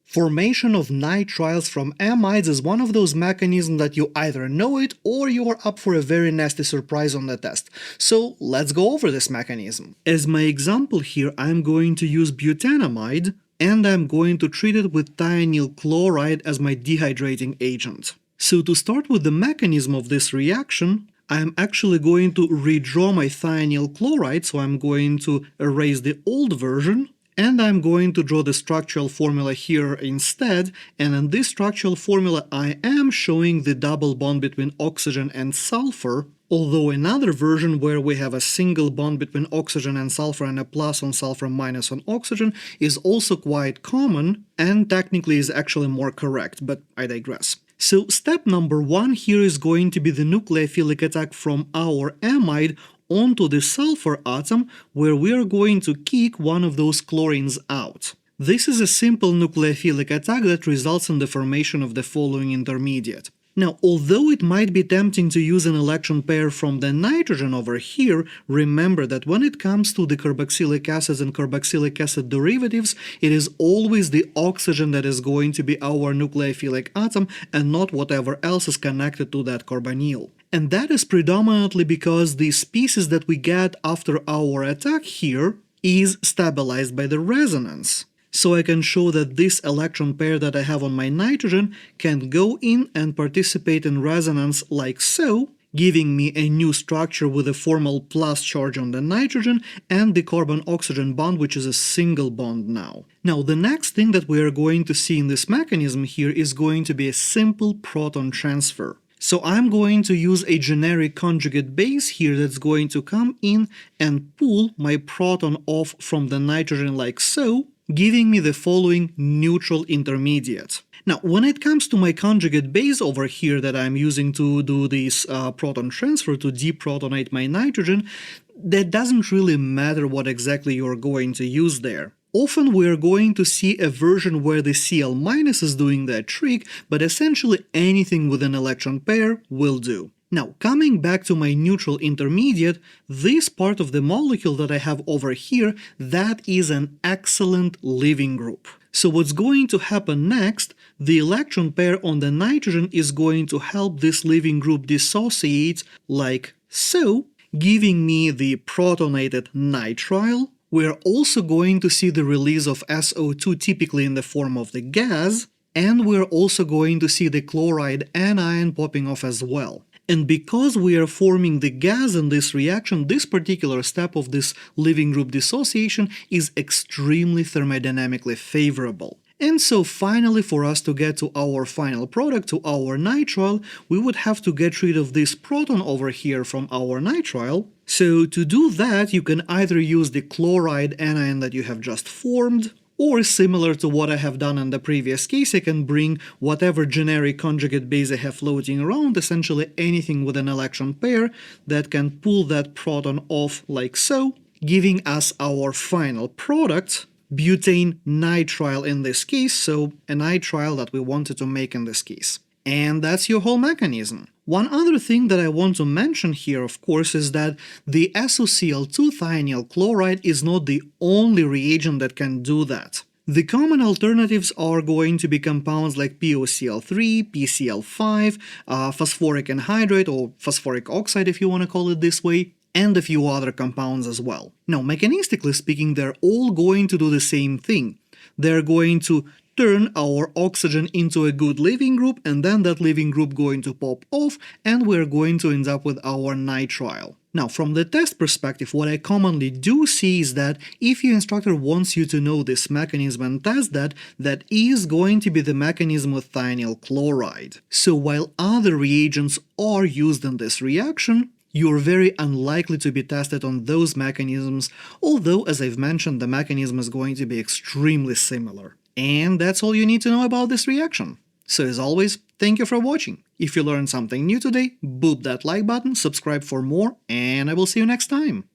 Formation of nitriles from amides is one of those mechanisms that you either know it or you are up for a very nasty surprise on the test. So let's go over this mechanism. As my example here, I'm going to use butanamide and I'm going to treat it with thionyl chloride as my dehydrating agent. So to start with the mechanism of this reaction, I'm actually going to redraw my thionyl chloride, so I'm going to erase the old version. And I'm going to draw the structural formula here instead, and in this structural formula I am showing the double bond between oxygen and sulfur, although another version where we have a single bond between oxygen and sulfur and a plus on sulfur minus on oxygen is also quite common and technically is actually more correct, but I digress. So step number 1 here is going to be the nucleophilic attack from our amide onto the sulfur atom, where we are going to kick one of those chlorines out. This is a simple nucleophilic attack that results in the formation of the following intermediate. Now, although it might be tempting to use an electron pair from the nitrogen over here, remember that when it comes to the carboxylic acids and carboxylic acid derivatives, it is always the oxygen that is going to be our nucleophilic atom and not whatever else is connected to that carbonyl. And that is predominantly because the species that we get after our attack here is stabilized by the resonance. So I can show that this electron pair that I have on my nitrogen can go in and participate in resonance like so, giving me a new structure with a formal plus charge on the nitrogen and the carbon-oxygen bond, which is a single bond now. Now, the next thing that we are going to see in this mechanism here is going to be a simple proton transfer. So I'm going to use a generic conjugate base here that's going to come in and pull my proton off from the nitrogen like so, giving me the following neutral intermediate. Now, when it comes to my conjugate base over here that I'm using to do this proton transfer to deprotonate my nitrogen, that doesn't really matter what exactly you're going to use there. Often we're going to see a version where the Cl- is doing that trick, but essentially anything with an electron pair will do. Now, coming back to my neutral intermediate, this part of the molecule that I have over here, that is an excellent leaving group. So what's going to happen next, the electron pair on the nitrogen is going to help this leaving group dissociate like so, giving me the protonated nitrile. We're also going to see the release of SO2 typically in the form of the gas, and we're also going to see the chloride anion popping off as well. And because we are forming the gas in this reaction, this particular step of this leaving group dissociation is extremely thermodynamically favorable. And so finally, for us to get to our final product, to our nitrile, we would have to get rid of this proton over here from our nitrile. So to do that, you can either use the chloride anion that you have just formed, or similar to what I have done in the previous case, I can bring whatever generic conjugate base I have floating around, essentially anything with an electron pair that can pull that proton off like so, giving us our final product, butane nitrile in this case, so a nitrile that we wanted to make in this case. And that's your whole mechanism. One other thing that I want to mention here, of course, is that the SOCl2 thionyl chloride is not the only reagent that can do that. The common alternatives are going to be compounds like POCl3, PCl5, phosphoric anhydride or phosphoric oxide if you want to call it this way, and a few other compounds as well. Now, mechanistically speaking, they're all going to do the same thing. They're going to turn our oxygen into a good leaving group, and then that leaving group going to pop off, and we're going to end up with our nitrile. Now, from the test perspective, what I commonly do see is that if your instructor wants you to know this mechanism and test that, that is going to be the mechanism with thionyl chloride. So while other reagents are used in this reaction, you're very unlikely to be tested on those mechanisms, although, as I've mentioned, the mechanism is going to be extremely similar. And that's all you need to know about this reaction. So as always, thank you for watching. If you learned something new today, boop that like button, subscribe for more, and I will see you next time.